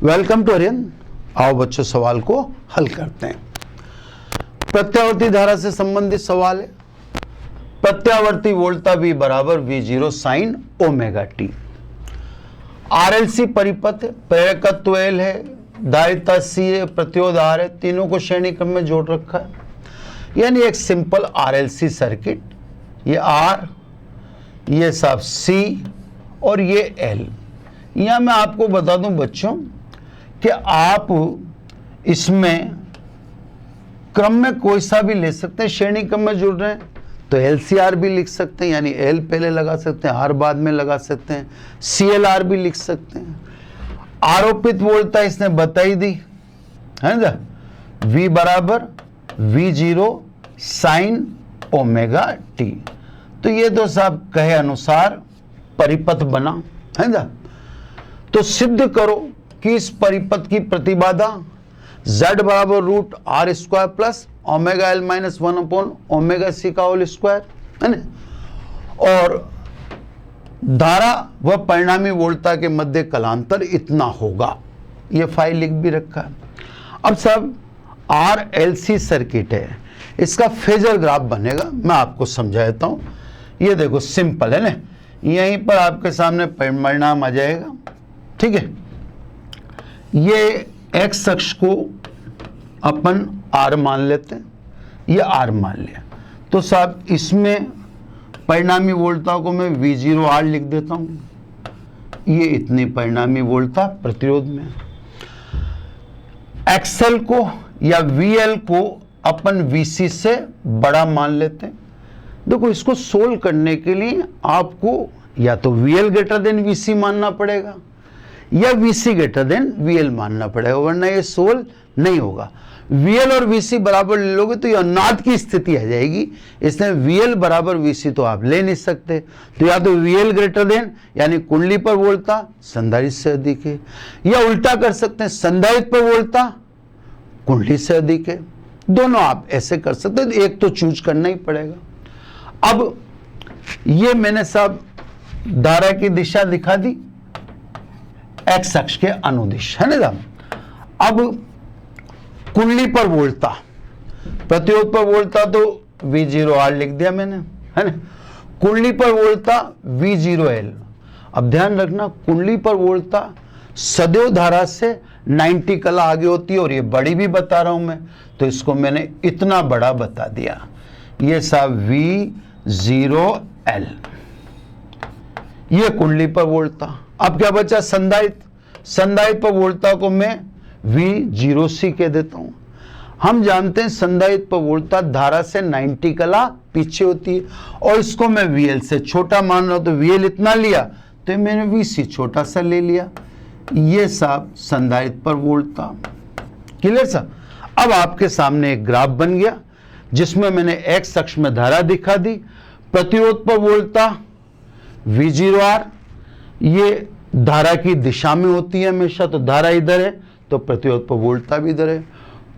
Welcome to Aryan. आओ बच्चों सवाल को हल करते हैं। प्रत्यावर्ती धारा से संबंधित सवाल है। प्रत्यावर्ती वोल्टा V बराबर V0 sine omega T. RLC परिपथ है, प्रेरकत्व L है, धारिता C है, प्रतिरोध R है, तीनों को श्रेणी क्रम में जोड़ रखा है। यानी एक सिंपल RLC सर्किट, ये R, ये सब C और ये L। यहां मैं आपको बता दूं बच्चों कि आप इसमें क्रम में कोई सा भी ले सकते हैं। श्रेणी क्रम में जुड़ रहे हैं तो LCR भी लिख सकते हैं, यानी L पहले लगा सकते हैं, R बाद में लगा सकते हैं, CLR भी लिख सकते हैं। आरोपित वोल्टता इसने बताई दी है ना, V बराबर V0 साइन ओमेगा टी। तो ये तो साहब कहे अनुसार परिपथ बना है ना। तो सिद्ध करो कि इस परिपथ की प्रतिबाधा Z बराबर root R square plus omega L minus 1 upon omega C का होल स्क्वायर है ना, और धारा व परिणामी वोल्टता के मध्य कलांतर इतना होगा। ये फाइल लिख भी रखा है। अब सब RLC सर्किट है, इसका फेजर ग्राफ बनेगा, मैं आपको समझा देता हूं। ये देखो सिंपल है ना, यहीं पर आपके सामने परिणाम आ जाएगा। ठीक है, ये x अक्ष को अपन R मान लेते हैं, ये R मान लिया। तो साहब इसमें परिणामी वोल्टता को मैं V0R लिख देता हूं। ये इतनी परिणामी वोल्टता प्रतिरोध में। XL को या VL को अपन VC से बड़ा मान लेते हैं। देखो इसको सोल्व करने के लिए आपको या तो VL ग्रेटर देन VC मानना पड़ेगा या VC ग्रेटर देन VL मानना पड़ेगा, वरना ये सोल्व नहीं होगा। VL और VC बराबर ले लोगे तो ये अनाद की स्थिति आ जाएगी, इसलिए VL बराबर VC तो आप ले नहीं सकते। तो या तो VL ग्रेटर देन यानी कुंडली पर वोल्टता संधारित्र से अधिक है, या उल्टा कर सकते हैं संधारित्र पर वोल्टता कुंडली से अधिक है। दोनों आप ऐसे कर सकते हैं, एक तो चूज करना ही पड़ेगा। अब ये मैंने सब धारा की दिशा दिखा दी x अक्ष के अनुदिश है ना। अब कुंडली पर वोल्टता, प्रतिरोध पर वोल्टता तो V0R लिख दिया मैंने है ना, कुंडली पर वोल्टता V0L। अब ध्यान रखना कुंडली पर वोल्टता सदैव धारा से 90 कला आगे होती है, और ये बड़ी भी बता रहा हूं मैं, तो इसको मैंने इतना बड़ा बता दिया। ये सब V0L, ये कुंडली पर वोल्टता। अब क्या बचा संधारित्र, संधारित्र पर वोल्टता को मैं V0C कह देता हूं। हम जानते हैं संधारित्र पर वोल्टता धारा से 90 कला पीछे होती है, और इसको मैं VL से छोटा मान रहा हूं, तो VL इतना लिया तो मैंने VC छोटा सा ले लिया। ये सब संधारित्र पर वोल्टता। क्लियर सा। अब आपके सामने एक ग्राफ बन गया जिसमें मैंने x अक्ष में धारा दिखा दी, प्रतिरोध पर वोल्टता V0R, ये धारा की दिशा में होती है हमेशा, तो धारा इधर है तो प्रतिरोध पर वोल्टता भी इधर है।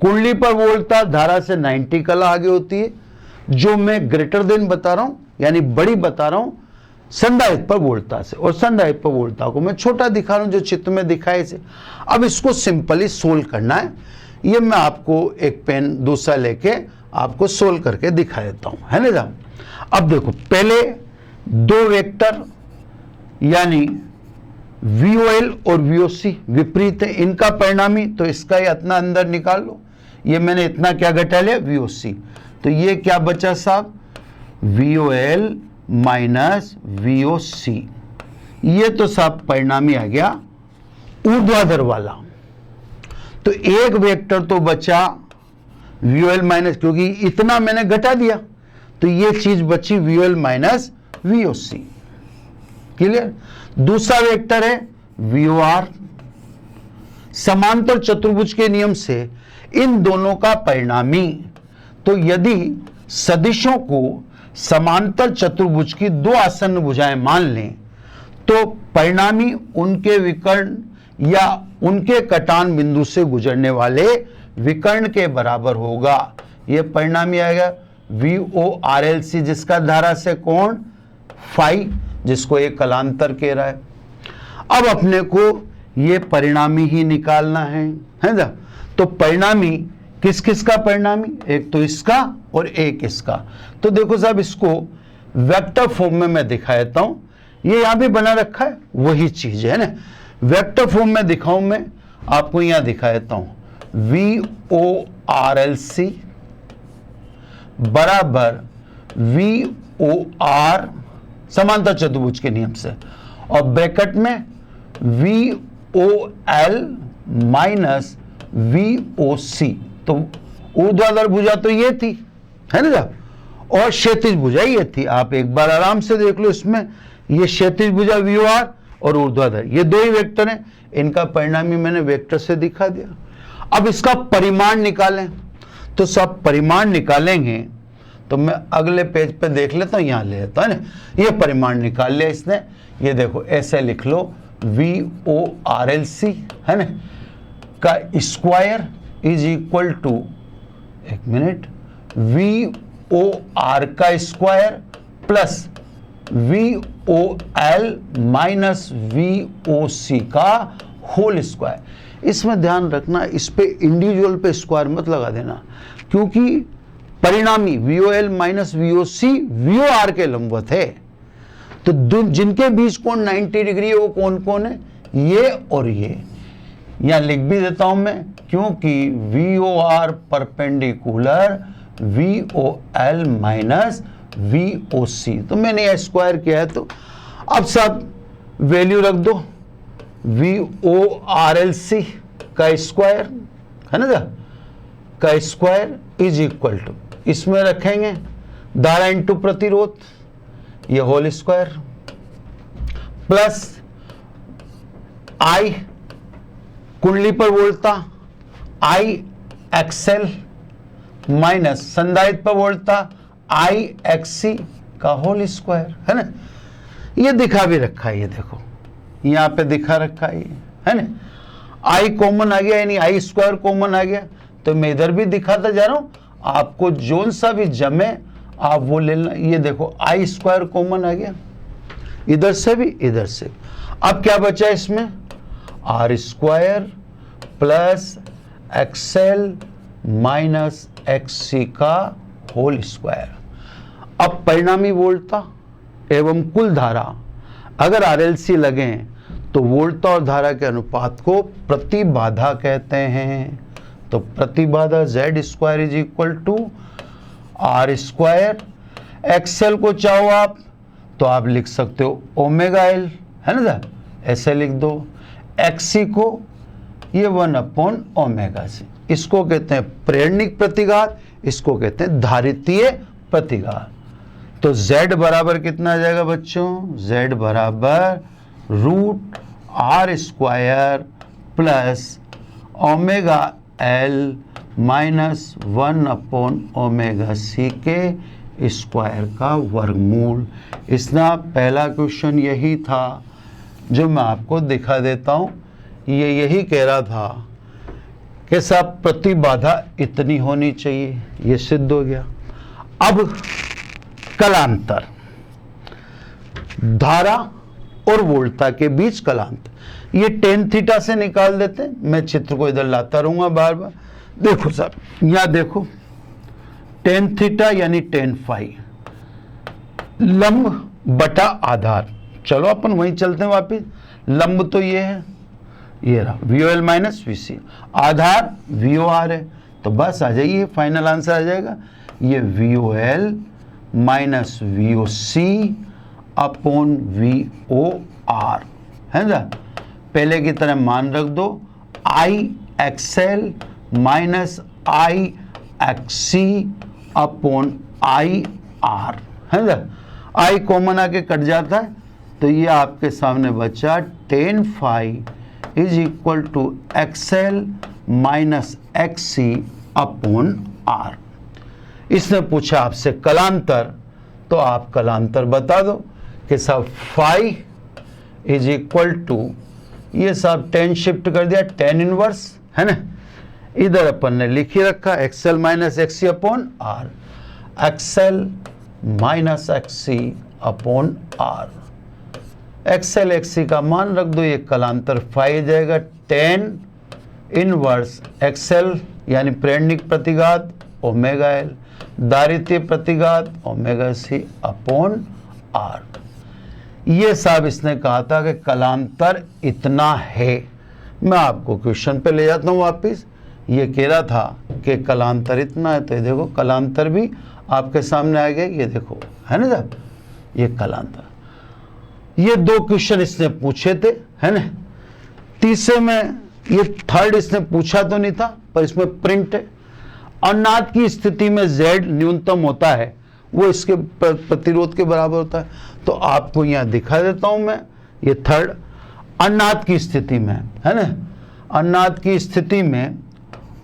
कुंडली पर वोल्टता धारा से 90 कला आगे होती है, जो मैं ग्रेटर देन बता रहा हूं यानी बड़ी बता रहा हूं संधारित्र पर वोल्टता से, और संधारित्र पर वोल्टता को मैं छोटा दिखा रहा हूं जो चित्र में दिखाए से। अब इसको सिंपली सोल्व करना है। ये मैं आपको एक पेन दूसरा लेके आपको सोल्व करके दिखा देता हूं है ना। अब देखो पहले दो वेक्टर यानी VOL और VOC विपरीत है, इनका परिणामी, तो इसका ही इतना अंदर निकाल लो। ये मैंने इतना क्या घटा लिया VOC, तो ये क्या बचा साहब VOL माइनस VOC। ये तो साहब परिणामी आ गया ऊर्ध्वाधर वाला। तो एक वेक्टर तो बचा VOL माइनस, क्योंकि इतना मैंने घटा दिया, तो ये चीज बची VOL माइनस VOC। क्लियर। दूसरा वेक्टर है VOR। समांतर चतुर्भुज के नियम से इन दोनों का परिणामी, तो यदि सदिशों को समांतर चतुर्भुज की दो आसन्न भुजाएं मान लें, तो परिणामी उनके विकर्ण या उनके कटान बिंदु से गुजरने वाले विकर्ण के बराबर होगा। यह परिणामी आएगा VORLC, जिसका धारा से कोण फाई, जिसको एक कलांतर कह रहा है। अब अपने को ये परिणामी ही निकालना है ना। तो परिणामी किस किस का परिणामी, एक तो इसका और एक इसका। तो देखो साहब, इसको वेक्टर फॉर्म में मैं दिखा देता हूं, ये यहां भी बना रखा है, वही चीज है ना। वेक्टर फॉर्म में दिखाऊं मैं आपको, यहां दिखा देता हूं, VORLC बराबर VOR समांतर चतुर्भुज के नियम से, और ब्रैकेट में VOL माइनस VOC। तो ऊर्ध्वाधर भुजा तो ये थी, है ना साहब, और क्षैतिज भुजा ये थी। आप एक बार आराम से देख लो, इसमें ये क्षैतिज भुजा VOR और ऊर्ध्वाधर, ये दो ही वेक्टर हैं, इनका परिणामी मैंने वेक्टर से दिखा दिया। अब इसका परिमाण निकालें, तो सब परिमाण निकालेंगे तो मैं अगले पेज पे देख लेता हूं, यहां ले लेता है ना। ये परिमाण निकाल लिया इसने, ये देखो ऐसे लिख लो, VORLC है ना का स्क्वायर इज इक्वल टू, एक मिनट, VOR का square plus VOL minus VOC का होल स्क्वायर। इसमें ध्यान रखना, इस पे इंडिविजुअल पे स्क्वायर मत लगा देना, क्योंकि परिणामी VOL माइनस VOC VOR के लंबवत है। तो जिनके बीच कोण 90 डिग्री है वो कौन कौन है, ये और ये। यहां लिख भी देता हूं मैं, क्योंकि VOR perpendicular VOL minus VOC। तो मैंने यह स्क्वायर किया है, तो अब सब वैल्यू रख दो, VORLC का स्क्वायर है ना का स्क्वायर इज इक्वल टू, इसमें रखेंगे धारा इंटू प्रतिरोध, ये होल स्क्वायर प्लस I कुंडली पर वोल्टता IXL माइनस संधारित्र पर वोल्टता IXC का होल स्क्वायर, है ना। ये दिखा भी रखा है, ये देखो यहां पे दिखा रखा है ना। I कॉमन आ गया, यानी I स्क्वायर कॉमन आ गया, तो मैं इधर भी दिखाता जा रहा हूं, आपको जोन सा भी जमे आप वो ले लेना। ये देखो I स्क्वायर कॉमन आ गया, इधर से भी इधर से। अब क्या बचा इसमें, R square plus XL minus XC का होल स्क्वायर। अब परिणामी वोल्टता एवं कुल धारा अगर RLC लगे तो वोल्टता और धारा के अनुपात को प्रतिबाधा कहते हैं। तो प्रतिबाधा Z square is equal to R square. XL को चाहो आप तो आप लिख सकते हो ओमेगा L, है ना सर, ऐसे लिख दो। XC को ये 1/ओमेगा C, इसको कहते हैं प्रेरणिक प्रतिघात, इसको कहते हैं धारितीय प्रतिघात। तो Z बराबर कितना आ जाएगा बच्चों, Z बराबर √R square plus omega L minus 1/ओमेगा C के स्क्वायर का वर्गमूल। इसका पहला क्वेश्चन यही था जो मैं आपको दिखा देता हूं। ये यही कह रहा था कि साहब प्रतिबाधा इतनी होनी चाहिए, ये सिद्ध हो गया। अब कलांतर, धारा और वोल्टता के बीच कलांतर, ये tan थीटा से निकाल देते हैं। मैं चित्र को इधर लाता रहूंगा बार बार। देखो साहब यहां देखो, tan थीटा यानी tan फाई, लंब बटा आधार। चलो अपन वहीं चलते हैं वापिस। लंब तो ये है, ये रहा VOL माइनस VC, आधार VOR है, तो बस आ जाइए, फाइनल आंसर आ जाएगा ये VOL minus VOC upon VOR, है ना। पहले की तरह मान रख दो, IXL minus IXC upon IR, है ना। I कॉमन आके कट जाता है, तो ये आपके सामने बचा tan phi is equal to XL minus XC upon R। इसने पूछा आपसे कलांतर, तो आप कलांतर बता दो कि साहब फाई इज इक्वल टू, ये साहब tan शिफ्ट कर दिया tan इनवर्स, है ना। इधर अपन ने लिख ही रखा XL minus XC upon R, XL minus XC upon R, XL XC का मान रख दो, ये कलांतर फाई जाएगा 10 इनवर्स एक्सएल यानी प्रेरणिक प्रतिघात ओमेगा एल, दारित्य प्रतिघात ओमेगा सी अपॉन आर। ये साहब इसने कहा था कि कलांतर इतना है। मैं आपको क्वेश्चन पे ले जाता हूँ वापिस। ये कह रहा था कि कलांतर इतना है, तो ये देखो कलांतर भी आपके सामने आ गया, ये देखो है ना साहब, ये कलांतर। ये 2 क्वेश्चन इसने पूछे थे, है ना। तीसरे में ये थर्ड इसने पूछा तो नहीं था, पर इसमें प्रिंट है। अनाथ की स्थिति में Z न्यूनतम होता है, वो इसके प्रतिरोध के बराबर होता है। तो आपको यहां दिखा देता हूं मैं, ये थर्ड अनाथ की स्थिति में है ना। अनाथ की स्थिति में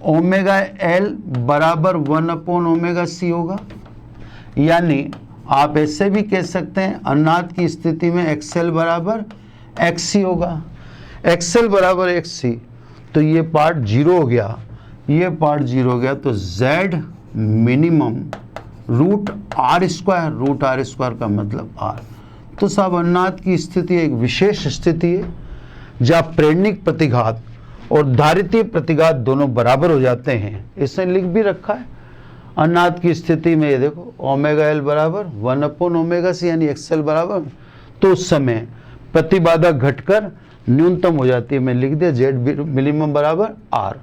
ओमेगा एल बराबर 1/ओमेगा-c होगा, यानी आप ऐसे भी कह सकते हैं अनाथ की स्थिति में एक्सएल बराबर एक्सी होगा। एक्सएल बराबर एक्सी, तो ये पार्ट 0 हो गया, ये पार्ट 0 हो गया, तो Z मिनिमम √r² का मतलब r। तो साहब अनाथ की स्थिति एक विशेष स्थिति है जहाँ प्रेरणिक प्रतिघात और धारितीय प्रतिघात दोनों बराबर हो जाते हैं। इसने लिख भी रखा है अनाथ की स्थिति में, ये देखो ओमेगा एल बराबर 1/ओमेगा-c यानी एक्सएल बराबर, तो उस समय प्रतिबाधा घटकर न्यूनतम हो जाती है। मैं लिख दिया Z मिनिमम बराबर r।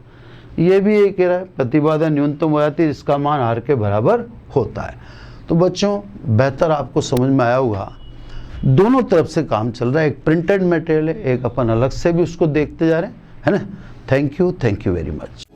ये भी ये कह रहा है प्रतिबाधा न्यूनतम हो जाती है, इसका मान r के बराबर होता है। तो बच्चों बेहतर आपको समझ में आया होगा, दोनों तरफ से काम चल रहा है। एक प्रिंटेड मटेरियल है, एक अपन अलग से भी उसको देखते जा रहे हैं, है ना। Thank you very much.